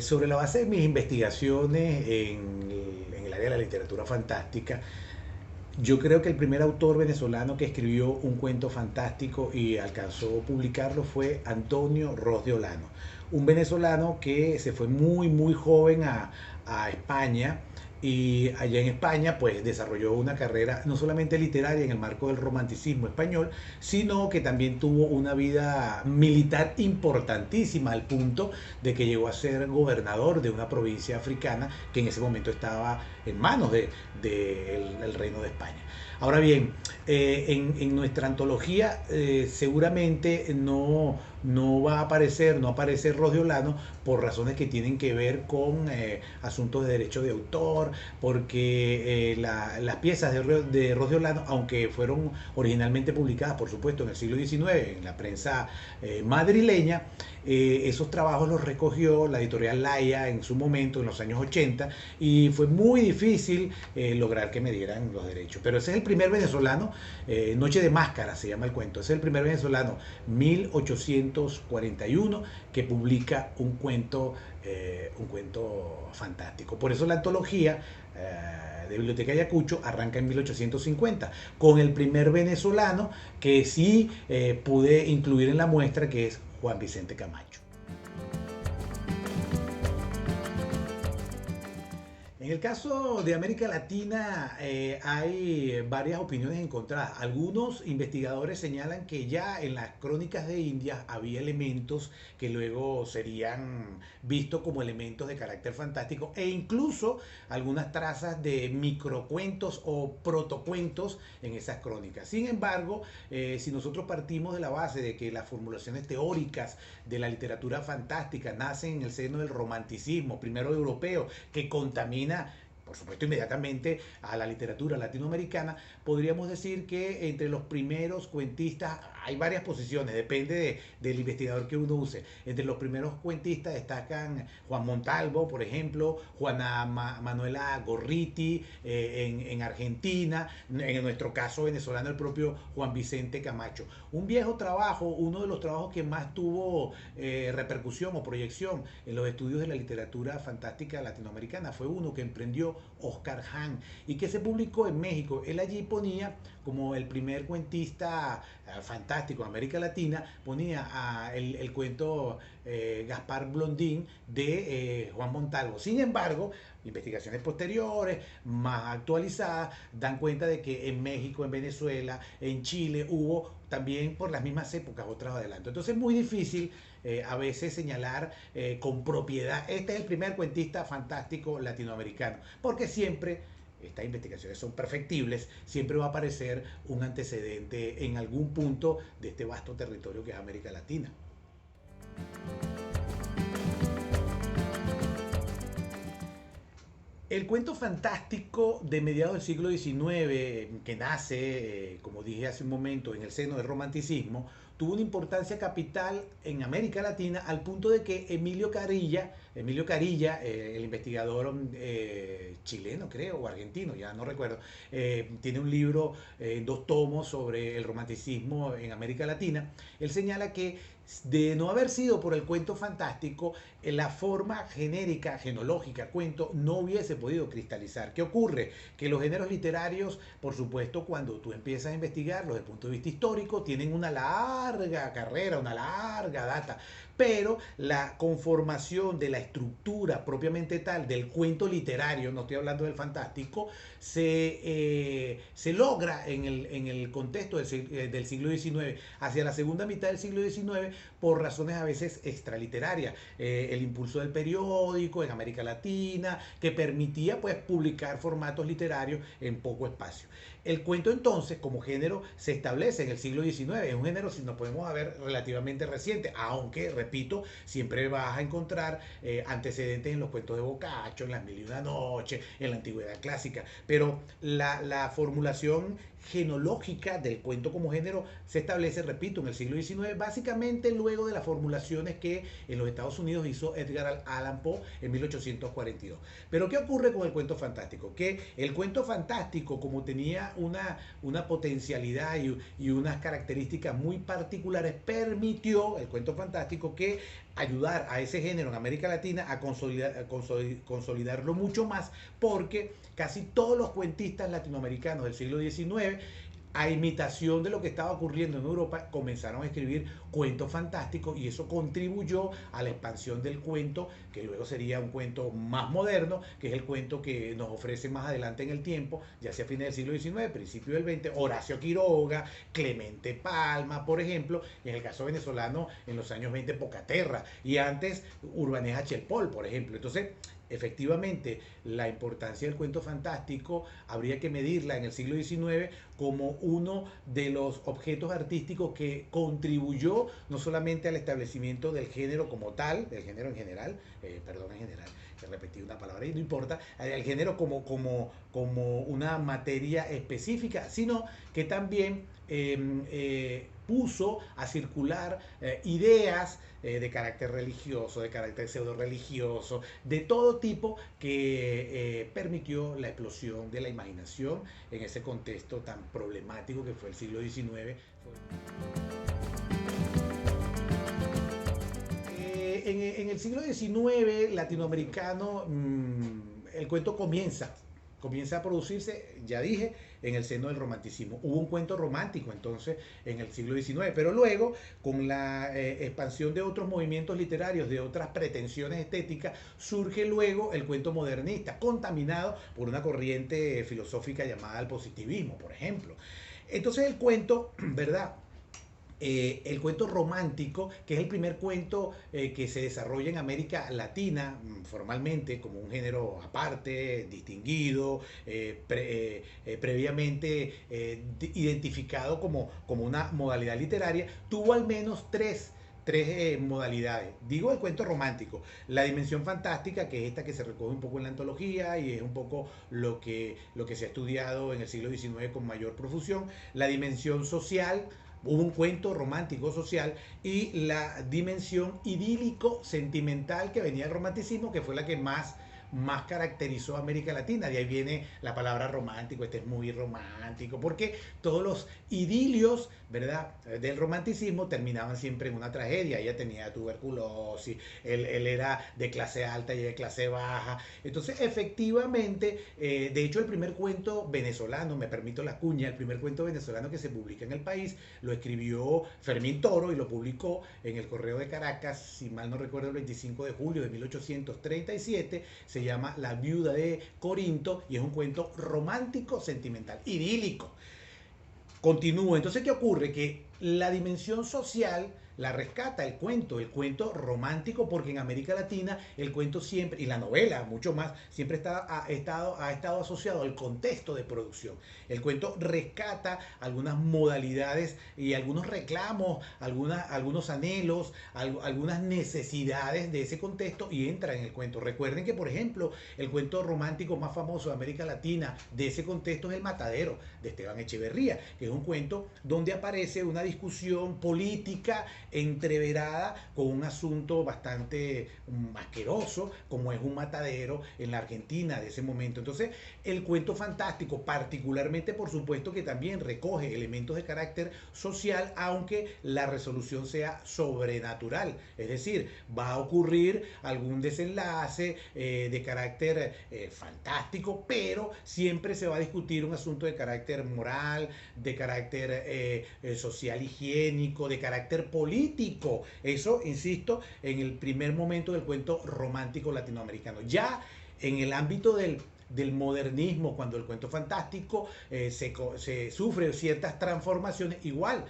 Sobre la base de mis investigaciones en el área de la literatura fantástica, yo creo que el primer autor venezolano que escribió un cuento fantástico y alcanzó a publicarlo fue Antonio Ros de Olano, un venezolano que se fue muy joven a España, y allá en España pues desarrolló una carrera no solamente literaria en el marco del romanticismo español, sino que también tuvo una vida militar importantísima al punto de que llegó a ser gobernador de una provincia africana que en ese momento estaba en manos del Reino de España. Ahora bien, en nuestra antología seguramente no va a aparecer, no aparece Rodiolano por razones que tienen que ver con asuntos de derecho de autor, porque las piezas de Rodiolano, aunque fueron originalmente publicadas, por supuesto, en el siglo XIX, en la prensa madrileña, esos trabajos los recogió la editorial Laia en su momento, en los años 80, y fue muy difícil lograr que me dieran los derechos. Pero ese es el primer venezolano, Noche de Máscara se llama el cuento, ese es el primer venezolano, 1841, que publica un cuento fantástico. Por eso la antología de Biblioteca Ayacucho arranca en 1850, con el primer venezolano que sí pude incluir en la muestra, que es Juan Vicente Camacho. En el caso de América Latina hay varias opiniones encontradas. Algunos investigadores señalan que ya en las crónicas de Indias había elementos que luego serían vistos como elementos de carácter fantástico, e incluso algunas trazas de microcuentos o protocuentos en esas crónicas. Sin embargo, si nosotros partimos de la base de que las formulaciones teóricas de la literatura fantástica nacen en el seno del romanticismo, primero europeo, que contamina por supuesto inmediatamente a la literatura latinoamericana, podríamos decir que entre los primeros cuentistas hay varias posiciones, depende del investigador que uno use. Entre los primeros cuentistas destacan Juan Montalvo, por ejemplo, Juana Manuela Gorriti en Argentina, en nuestro caso venezolano el propio Juan Vicente Camacho. Un viejo trabajo, uno de los trabajos que más tuvo repercusión o proyección en los estudios de la literatura fantástica latinoamericana fue uno que emprendió Oscar Hahn y que se publicó en México. Él allí ponía como el primer cuentista fantástico de América Latina, ponía el cuento Gaspar Blondín de Juan Montalvo. Sin embargo, investigaciones posteriores, más actualizadas, dan cuenta de que en México, en Venezuela, en Chile hubo también por las mismas épocas otros adelantos. Entonces es muy difícil a veces señalar con propiedad, este es el primer cuentista fantástico latinoamericano, porque siempre estas investigaciones son perfectibles, siempre va a aparecer un antecedente en algún punto de este vasto territorio que es América Latina. El cuento fantástico de mediados del siglo XIX, que nace, como dije hace un momento, en el seno del romanticismo, tuvo una importancia capital en América Latina al punto de que Emilio Carilla, el investigador chileno creo, o argentino, ya no recuerdo, tiene un libro en 2 tomos sobre el romanticismo en América Latina. Él señala que de no haber sido por el cuento fantástico, la forma genérica, genológica, cuento, no hubiese podido cristalizar. ¿Qué ocurre? Que los géneros literarios, por supuesto, cuando tú empiezas a investigarlos desde el punto de vista histórico, tienen una larga carrera, una larga data, pero la conformación de la estructura propiamente tal del cuento literario, no estoy hablando del fantástico, se logra en el contexto del siglo XIX, hacia la segunda mitad del siglo XIX, por razones a veces extraliterarias. El impulso del periódico en América Latina, que permitía pues publicar formatos literarios en poco espacio. El cuento entonces como género se establece en el siglo XIX, es un género, si nos podemos ver, relativamente reciente, aunque, repito, siempre vas a encontrar antecedentes en los cuentos de Boccaccio, en las Mil y una Noches, en la antigüedad clásica, pero la formulación genológica del cuento como género se establece, repito, en el siglo XIX, básicamente luego de las formulaciones que en los Estados Unidos hizo Edgar Allan Poe en 1842. Pero ¿qué ocurre con el cuento fantástico? Que el cuento fantástico, como tenía una potencialidad y unas características muy particulares, permitió el cuento fantástico que ayudar a ese género en América Latina a consolidarlo mucho más, porque casi todos los cuentistas latinoamericanos del siglo XIX, a imitación de lo que estaba ocurriendo en Europa, comenzaron a escribir cuentos fantásticos y eso contribuyó a la expansión del cuento, que luego sería un cuento más moderno, que es el cuento que nos ofrece más adelante en el tiempo, ya sea a fines del siglo XIX, principio del XX, Horacio Quiroga, Clemente Palma, por ejemplo, y en el caso venezolano, en los años 20, Pocaterra, y antes Urbaneja Chelpol, por ejemplo. Entonces, efectivamente, la importancia del cuento fantástico habría que medirla en el siglo XIX como uno de los objetos artísticos que contribuyó no solamente al establecimiento del género como tal, del género en general, perdón, en general, que repetí una palabra y no importa, el género como una materia específica, sino que también puso a circular ideas de carácter religioso, de carácter pseudo religioso, de todo tipo que permitió la explosión de la imaginación en ese contexto tan problemático que fue el siglo XIX. En el siglo XIX latinoamericano, el cuento comienza a producirse, ya dije, en el seno del romanticismo. Hubo un cuento romántico entonces en el siglo XIX, pero luego con la expansión de otros movimientos literarios, de otras pretensiones estéticas, surge luego el cuento modernista, contaminado por una corriente filosófica llamada el positivismo, por ejemplo. Entonces el cuento, ¿verdad? El cuento romántico, que es el primer cuento que se desarrolla en América Latina formalmente como un género aparte, distinguido, previamente identificado como una modalidad literaria, tuvo al menos tres modalidades. Digo el cuento romántico, la dimensión fantástica, que es esta que se recoge un poco en la antología y es un poco lo que se ha estudiado en el siglo XIX con mayor profusión, la dimensión social. Hubo un cuento romántico social y la dimensión idílico sentimental que venía del romanticismo, que fue la que más caracterizó a América Latina. De ahí viene la palabra romántico, este es muy romántico, porque todos los idilios, ¿verdad?, del romanticismo terminaban siempre en una tragedia. Ella tenía tuberculosis, él era de clase alta y de clase baja. Entonces, efectivamente, de hecho, el primer cuento venezolano, me permito la cuña, el primer cuento venezolano que se publica en el país, lo escribió Fermín Toro y lo publicó en el Correo de Caracas, si mal no recuerdo, el 25 de julio de 1837, se llama La viuda de Corinto y es un cuento romántico, sentimental, idílico. Continúo. Entonces, ¿qué ocurre? Que la dimensión social la rescata el cuento romántico, porque en América Latina el cuento siempre, y la novela mucho más, siempre ha estado asociado al contexto de producción. El cuento rescata algunas modalidades y algunos reclamos, algunos anhelos, algunas necesidades de ese contexto y entra en el cuento. Recuerden que, por ejemplo, el cuento romántico más famoso de América Latina de ese contexto es El Matadero, de Esteban Echeverría, que es un cuento donde aparece una discusión política entreverada con un asunto bastante asqueroso, como es un matadero en la Argentina de ese momento. Entonces, el cuento fantástico, particularmente, por supuesto, que también recoge elementos de carácter social, aunque la resolución sea sobrenatural. Es decir, va a ocurrir algún desenlace de carácter fantástico, pero siempre se va a discutir un asunto de carácter moral, de carácter social higiénico, de carácter político. Eso, insisto, en el primer momento del cuento romántico latinoamericano. Ya en el ámbito del modernismo, cuando el cuento fantástico se sufre ciertas transformaciones, igual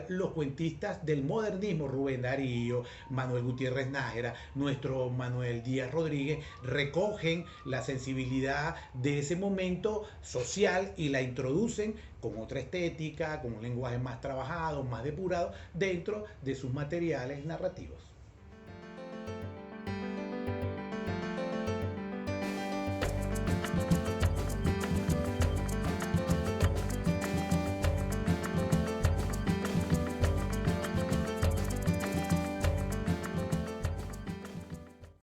los cuentistas del modernismo, Rubén Darío, Manuel Gutiérrez Nájera, nuestro Manuel Díaz Rodríguez, recogen la sensibilidad de ese momento social y la introducen con otra estética, con un lenguaje más trabajado, más depurado, dentro de sus materiales narrativos.